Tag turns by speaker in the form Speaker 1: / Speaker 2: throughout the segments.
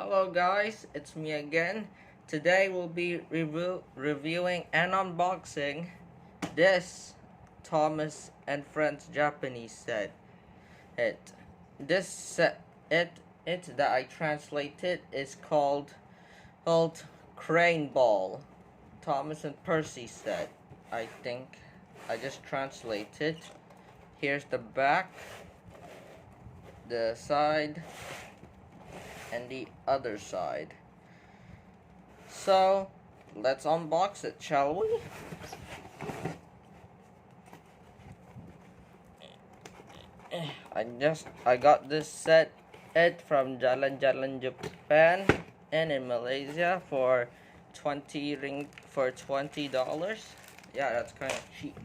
Speaker 1: Hello guys, it's me again. Today we'll be reviewing and unboxing this Thomas and Friends Japanese set. This set that I translated is called Crane Ball. Thomas and Percy set. I think I just translated. Here's the back, the side, and the other side. So let's unbox it, shall we? I got this set from Jalan Jalan Japan and in Malaysia for $20. Yeah, that's kind of cheap.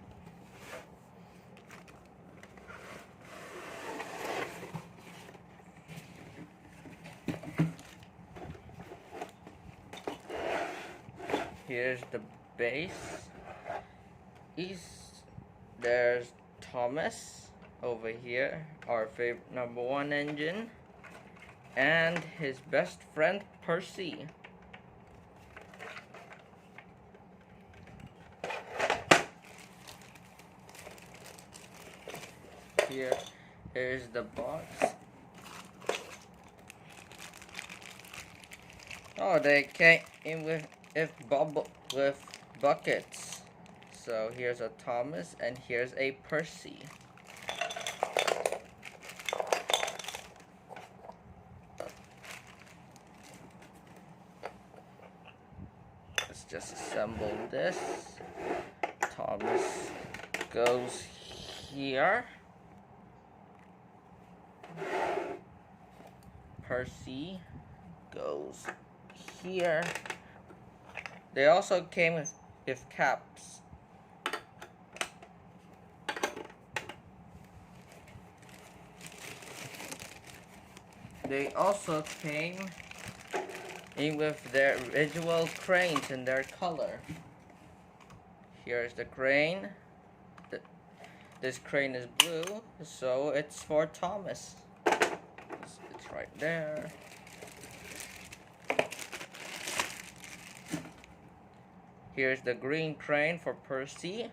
Speaker 1: Here's the base. There's Thomas over here, our favorite #1 engine, and his best friend Percy. Here's the box. Oh, they came in with buckets. So here's a Thomas and here's a Percy. Let's just assemble this. Thomas goes here. Percy goes here. They also came with caps. They also came in with their visual cranes in their color. Here's the crane. This crane is blue, so it's for Thomas. It's right there. Here's the green crane for Percy.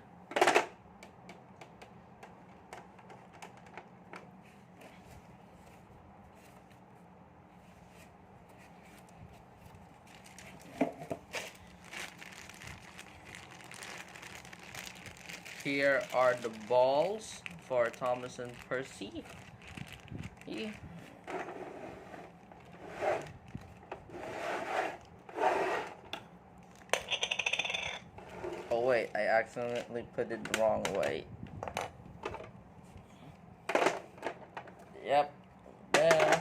Speaker 1: Here are the balls for Thomas and Percy. Oh wait, I accidentally put it the wrong way. Yep, there.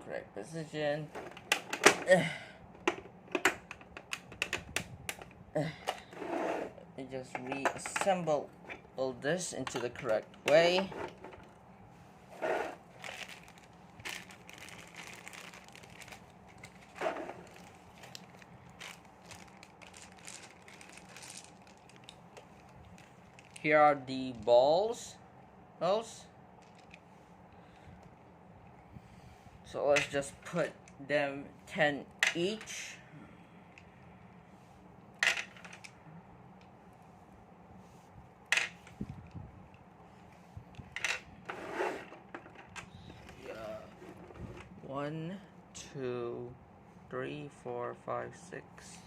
Speaker 1: Correct position. I just reassemble all this into the correct way. Here are the balls. So let's just put them 10 each. One, 2, 3, 4, 5, 6,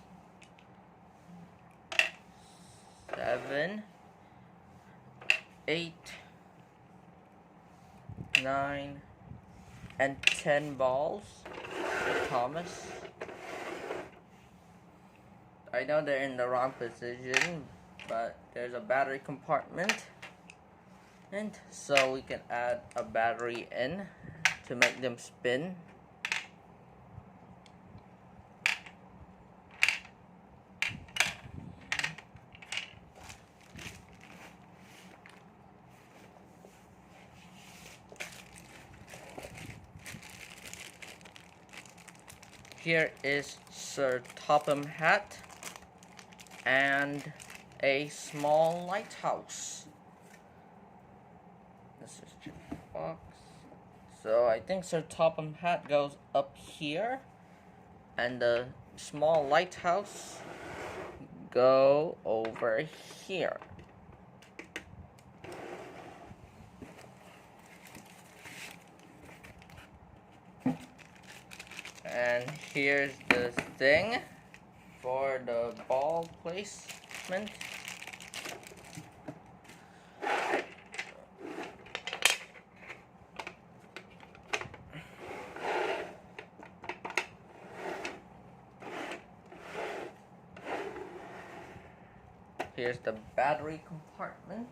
Speaker 1: 7, 8, 9, and 10 balls for Thomas. I know they're in the wrong position, but there's a battery compartment, and so we can add a battery in to make them spin. Here is Sir Topham hat and a small lighthouse. This is box. So I think Sir Topham Hatt goes up here, and the small lighthouse go over here. And here's the thing for the ball placement. Here's the battery compartment.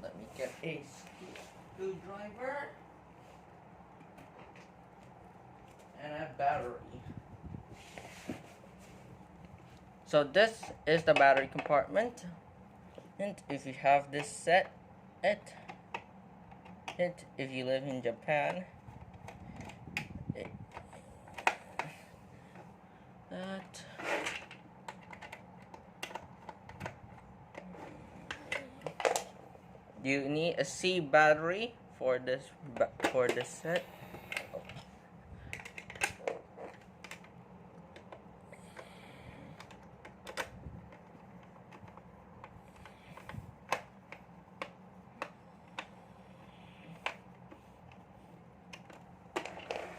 Speaker 1: Let me get a screwdriver and a battery. So this is the battery compartment. And if you have this set, if you live in Japan, you need a C battery for this set.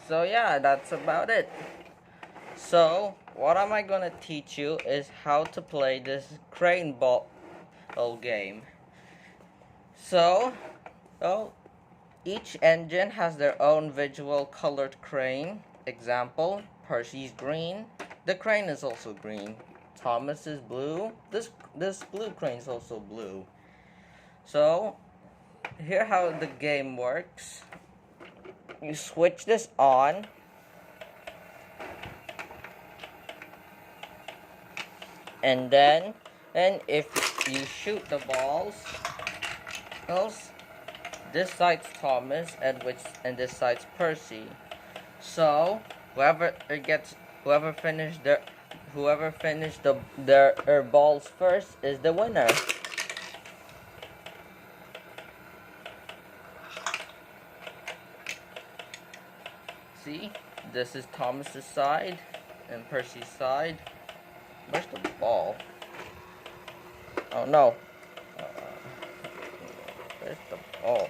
Speaker 1: So yeah, that's about it. So what am I gonna teach you is how to play this crane ball game. So, each engine has their own visual colored crane. Example, Percy's green. The crane is also green. Thomas is blue. This blue crane is also blue. So, here how the game works. You switch this on. And then if you shoot the balls, this side's Thomas and this side's Percy. So whoever finished their balls first is the winner. See, this is Thomas's side and Percy's side. Where's the ball? Oh no. Where's the ball?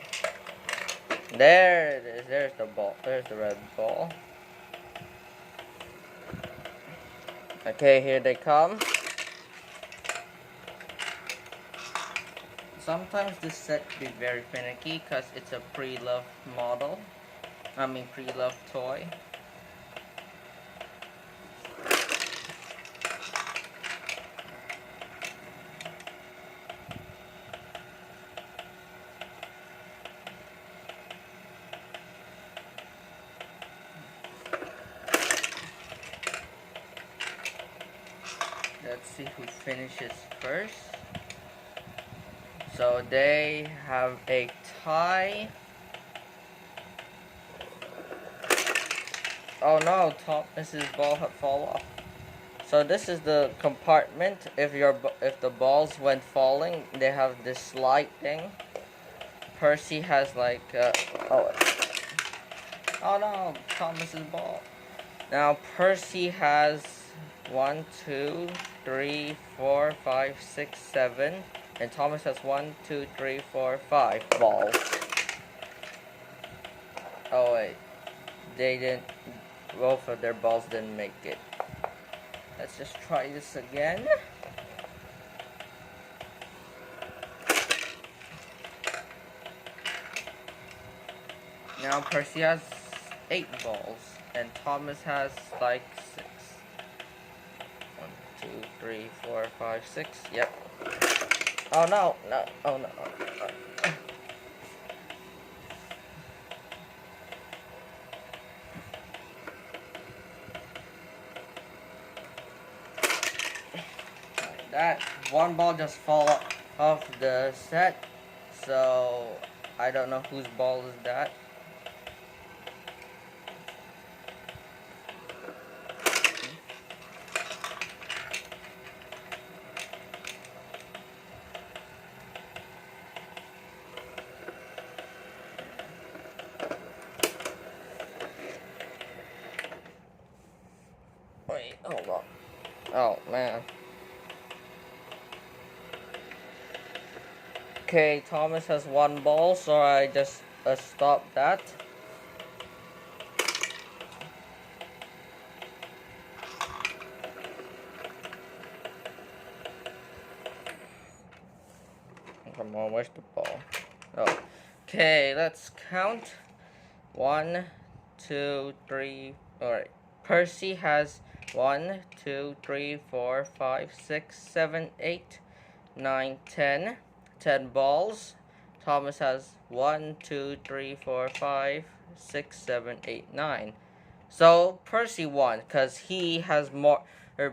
Speaker 1: There it is. There's the ball. There's the red ball. Okay, here they come. Sometimes this set can be very finicky because it's a pre-loved model. Pre-loved toy. Let's see who finishes first. So they have a tie. Oh no, Thomas's ball had fallen off. So this is the compartment. If the balls went falling, they have this slide thing. Percy has like oh no, Thomas's ball. Now Percy has 1, 2, 3, 4, 5, 6, 7, and Thomas has 1, 2, 3, 4, 5 balls. Oh wait, both of their balls didn't make it. Let's just try this again. Now Percy has 8 balls, and Thomas has like 6. 1, 2, 3, 4, 5, 6. Yep. Oh no, no, oh no. That one ball just fall off the set, so I don't know whose ball is that. Wait, hold on. Oh, man. Okay, Thomas has 1 ball, so I just stop that. Come on, where's the ball? Oh. Okay, let's count. 1, 2, 3. Alright. Percy has 1, 2, 3, 4, 5, 6, 7, 8, 9, 10. 10 balls. Thomas has 1, 2, 3, 4, 5, 6, 7, 8, 9. So Percy won because he has more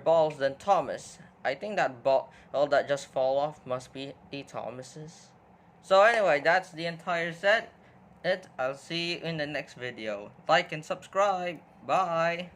Speaker 1: balls than Thomas. I think that ball, all that just fall off must be Thomas's. So anyway, that's the entire set. I'll see you in the next video. Like and subscribe. Bye.